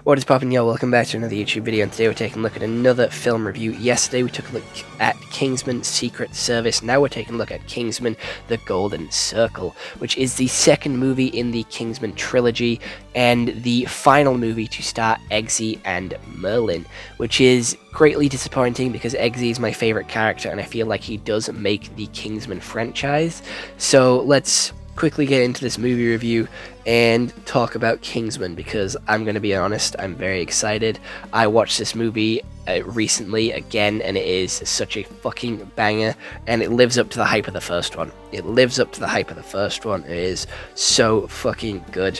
What is poppin', y'all? Welcome back to another YouTube video, and today we're taking a look at another film review. Yesterday we took a look at Kingsman Secret Service. Now we're taking a look at Kingsman The Golden Circle, which is the second movie in the Kingsman trilogy, and the final movie to star Eggsy and Merlin, which is greatly disappointing because Eggsy is my favourite character, and I feel like he does make the Kingsman franchise. So let's quickly get into this movie review and talk about Kingsman, because I'm going to be honest, I'm very excited. I watched this movie recently again, and it is such a fucking banger, and it lives up to the hype of the first one. It is so fucking good.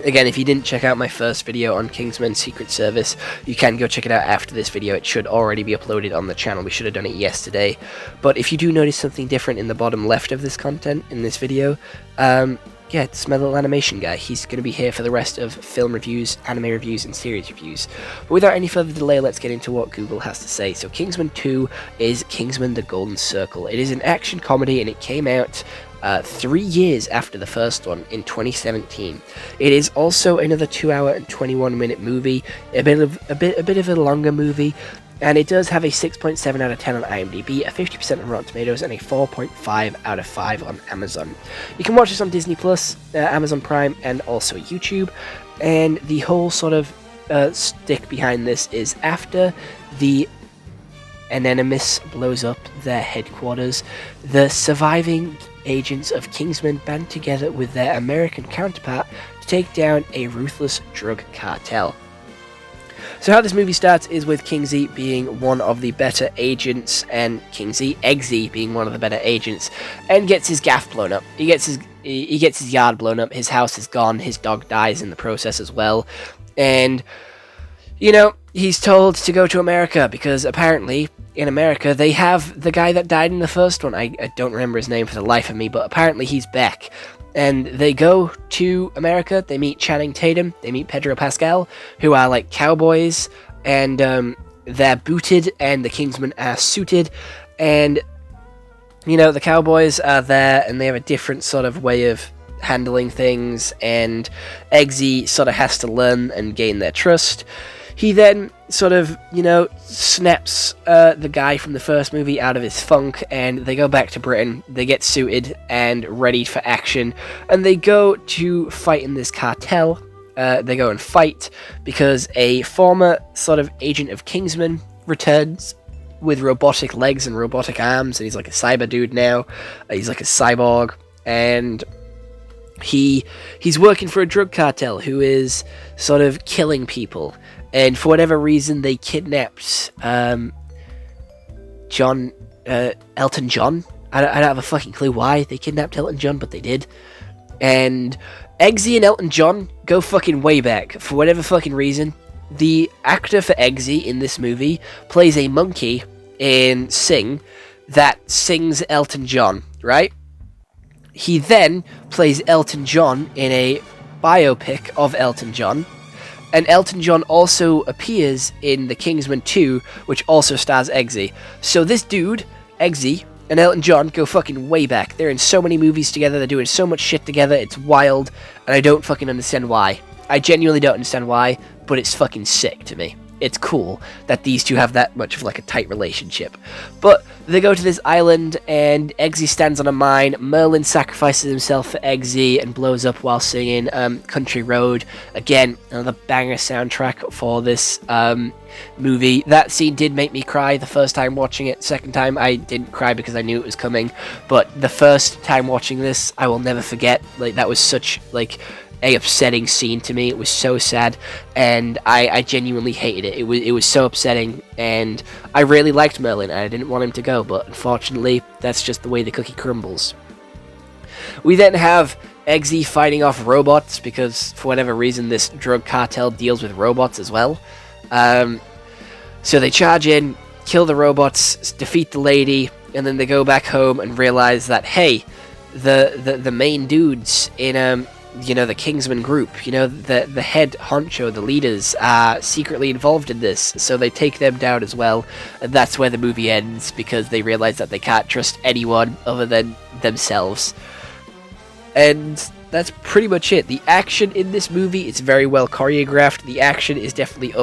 Again, if you didn't check out my first video on Kingsman Secret Service, you can go check it out after this video. It should already be uploaded on the channel. We should have done it yesterday. But if you do notice something different in the bottom left of this content, in this video, yeah, it's my little animation guy. He's going to be here for the rest of film reviews, anime reviews, and series reviews. But without any further delay, let's get into what Google has to say. So Kingsman 2 is Kingsman The Golden Circle. It is an action comedy, and it came out 3 years after the first one, in 2017. It is also another 2-hour and 21-minute movie, a bit of a longer movie, and it does have a 6.7 out of 10 on IMDb, a 50% on Rotten Tomatoes, and a 4.5 out of 5 on Amazon. You can watch this on Disney+, Amazon Prime, and also YouTube, and the whole sort of stick behind this is after the Anonymous blows up their headquarters, the surviving agents of Kingsman band together with their American counterpart to take down a ruthless drug cartel. So how this movie starts is with Kingsy being one of the better agents, and Eggsy being one of the better agents, and gets his gaff blown up. He gets his yard blown up, his house is gone, his dog dies in the process as well, and, you know, he's told to go to America because apparently in America they have the guy that died in the first one. I don't remember his name for the life of me, but apparently he's back. And they go to America, they meet Channing Tatum, they meet Pedro Pascal, who are like cowboys, and they're booted and the Kingsmen are suited, and, you know, the cowboys are there and they have a different sort of way of handling things, and Eggsy sort of has to learn and gain their trust. He then sort of, you know, snaps the guy from the first movie out of his funk, and they go back to Britain, they get suited and ready for action, and they go to fight in this cartel. They go and fight because a former sort of agent of Kingsman returns with robotic legs and robotic arms, and he's like a cyber dude now. He's like a cyborg, and he's working for a drug cartel who is sort of killing people. And for whatever reason, they kidnapped Elton John. I don't have a fucking clue why they kidnapped Elton John, but they did. And Eggsy and Elton John go fucking way back. For whatever fucking reason, the actor for Eggsy in this movie plays a monkey in Sing that sings Elton John, right? He then plays Elton John in a biopic of Elton John. And Elton John also appears in The Kingsman 2, which also stars Eggsy. So this dude, Eggsy, and Elton John go fucking way back. They're in so many movies together, they're doing so much shit together, it's wild, and I don't fucking understand why. I genuinely don't understand why, but it's fucking sick to me. It's cool that these two have that much of like a tight relationship. But they go to this island, and Eggsy stands on a mine. Merlin sacrifices himself for Eggsy and blows up while singing Country Road. Again, another banger soundtrack for this movie. That scene did make me cry the first time watching it. Second time I didn't cry because I knew it was coming. But the first time watching this, I will never forget. Like, that was such like a upsetting scene to me. It was so sad, and I genuinely hated it. It was so upsetting, and I really liked Merlin, and I didn't want him to go, but unfortunately, that's just the way the cookie crumbles. We then have Eggsy fighting off robots, because for whatever reason, this drug cartel deals with robots as well. So they charge in, kill the robots, defeat the lady, and then they go back home and realize that, hey, the main dudes in you know, the Kingsman group, you know, the head honcho, the leaders, are secretly involved in this, so they take them down as well, and that's where the movie ends, because they realize that they can't trust anyone other than themselves. And that's pretty much it. The action in this movie is very well choreographed. The action is definitely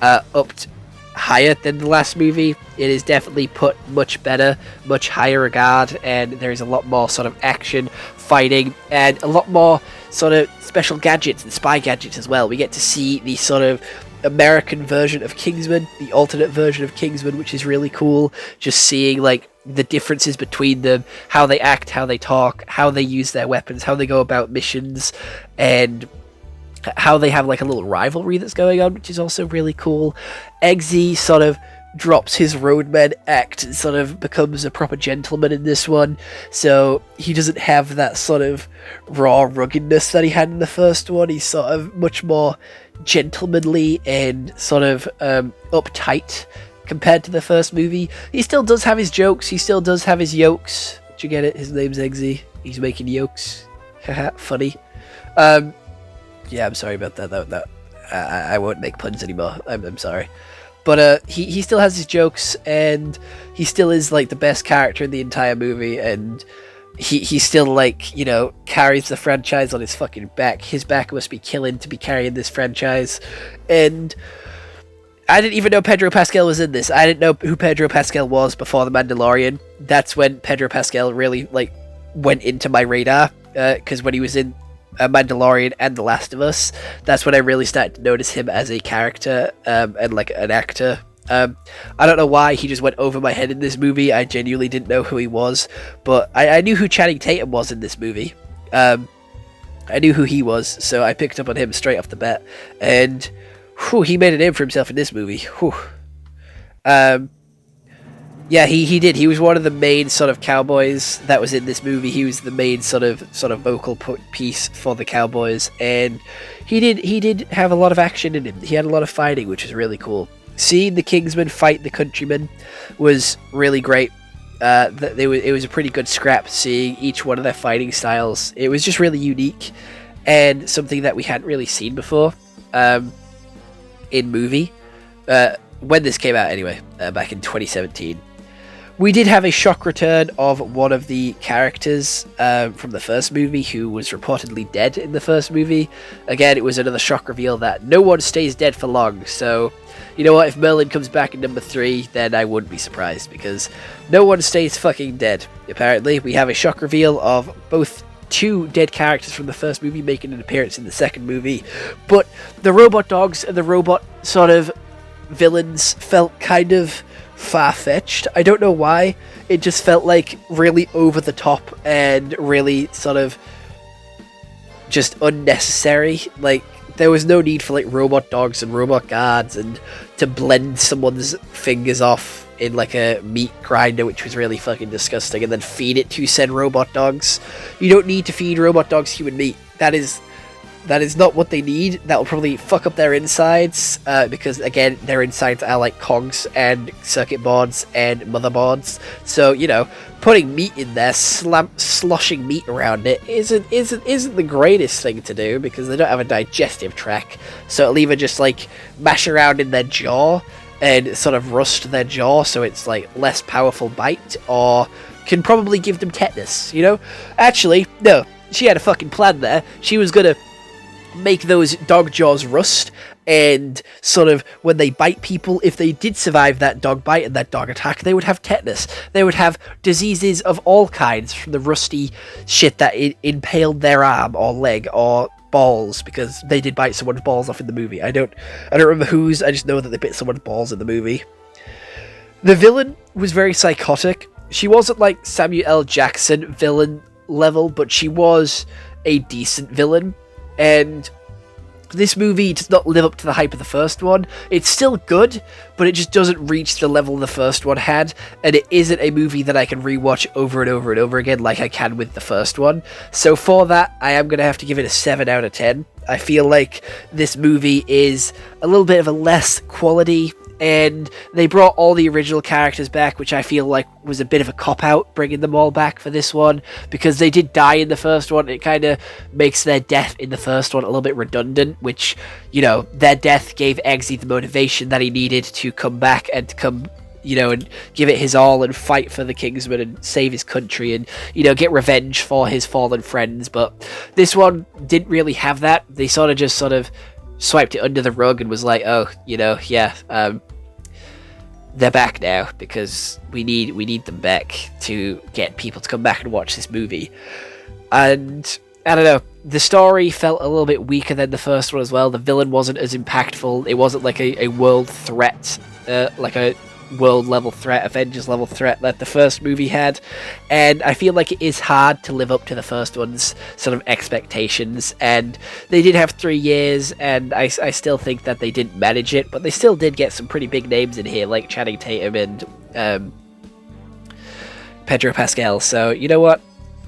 upped higher than the last movie. It is definitely put much better, much higher regard, and there is a lot more sort of action, fighting, and a lot more sort of special gadgets and spy gadgets as well. We get to see the sort of American version of Kingsman, the alternate version of Kingsman, which is really cool. Just seeing like the differences between them, how they act, how they talk, how they use their weapons, how they go about missions, and how they have like a little rivalry that's going on, which is also really cool. Eggsy sort of drops his roadman act and sort of becomes a proper gentleman in this one, so he doesn't have that sort of raw ruggedness that he had in the first one. He's sort of much more gentlemanly and sort of uptight compared to the first movie. He still does have his jokes, he still does have his yokes. Did you get it? His name's Eggsy. He's making yokes. Haha, funny. Yeah, I'm sorry about that. I won't make puns anymore. I'm sorry. But he still has his jokes, and he still is like the best character in the entire movie, and he still, like, you know, carries the franchise on his fucking back. His back must be killing to be carrying this franchise. And I didn't even know Pedro Pascal was in this. I didn't know who Pedro Pascal was before The Mandalorian. That's when Pedro Pascal really, like, went into my radar, because when he was in Mandalorian and The Last of Us, that's when I really started to notice him as a character, and like an actor. I don't know why he just went over my head in this movie. I genuinely didn't know who he was, but I knew who Channing Tatum was in this movie. I knew who he was, so I picked up on him straight off the bat, and whew, he made a name for himself in this movie. Whew. Yeah, he did. He was one of the main sort of cowboys that was in this movie. He was the main sort of vocal piece for the cowboys, and he did have a lot of action in him. He had a lot of fighting, which was really cool. Seeing the Kingsmen fight the Countrymen was really great. It was a pretty good scrap, seeing each one of their fighting styles. It was just really unique, and something that we hadn't really seen before in movie. When this came out anyway, back in 2017. We did have a shock return of one of the characters from the first movie who was reportedly dead in the first movie. Again, it was another shock reveal that no one stays dead for long, so you know what, if Merlin comes back in number 3, then I wouldn't be surprised, because no one stays fucking dead. Apparently, we have a shock reveal of both 2 dead characters from the first movie making an appearance in the second movie, but the robot dogs and the robot sort of villains felt kind of far-fetched. I don't know why. It just felt like really over the top and really sort of just unnecessary. Like, there was no need for like robot dogs and robot guards and to blend someone's fingers off in like a meat grinder, which was really fucking disgusting, and then feed it to said robot dogs. You don't need to feed robot dogs human meat. That is not what they need. That will probably fuck up their insides, because, again, their insides are like cogs and circuit boards and motherboards. So, you know, putting meat in there, sloshing meat around it, isn't the greatest thing to do, because they don't have a digestive tract. So it'll either just, like, mash around in their jaw and sort of rust their jaw so it's, like, less powerful bite, or can probably give them tetanus, you know? Actually, no. She had a fucking plan there. She was gonna make those dog jaws rust, and sort of when they bite people, if they did survive that dog bite and that dog attack, they would have tetanus. They would have diseases of all kinds from the rusty shit that impaled their arm or leg or balls, because they did bite someone's balls off in the movie. I don't remember whose, I just know that they bit someone's balls in the movie. The villain was very psychotic. She wasn't like Samuel L. Jackson villain level, but she was a decent villain. And this movie does not live up to the hype of the first one. It's still good, but it just doesn't reach the level the first one had, and it isn't a movie that I can rewatch over and over and over again like I can with the first one. So for that, I am going to have to give it a 7 out of 10. I feel like this movie is a little bit of a less quality, and they brought all the original characters back, which I feel like was a bit of a cop-out, bringing them all back for this one, because they did die in the first one. It kind of makes their death in the first one a little bit redundant, which, you know, their death gave Eggsy the motivation that he needed to come back and to come, you know, and give it his all and fight for the Kingsmen and save his country and, you know, get revenge for his fallen friends. But this one didn't really have that. They sort of swiped it under the rug and was like, oh, you know, yeah, they're back now because we need them back to get people to come back and watch this movie. And I don't know, the story felt a little bit weaker than the first one as well. The villain wasn't as impactful. It wasn't like a world threat, like a world level threat, Avengers level threat that the first movie had. And I feel like it is hard to live up to the first one's sort of expectations. And they did have 3 years, and I still think that they didn't manage it, but they still did get some pretty big names in here, like Channing Tatum and Pedro Pascal. So, you know what?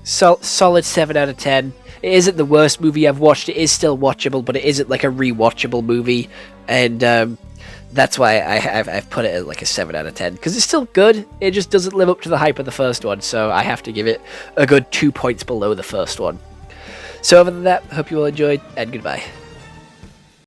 Solid 7 out of 10. It isn't the worst movie I've watched. It is still watchable, but it isn't like a rewatchable movie. And that's why I've put it at like a 7 out of 10. Because it's still good. It just doesn't live up to the hype of the first one. So I have to give it a good 2 points below the first one. So other than that, hope you all enjoyed, and goodbye.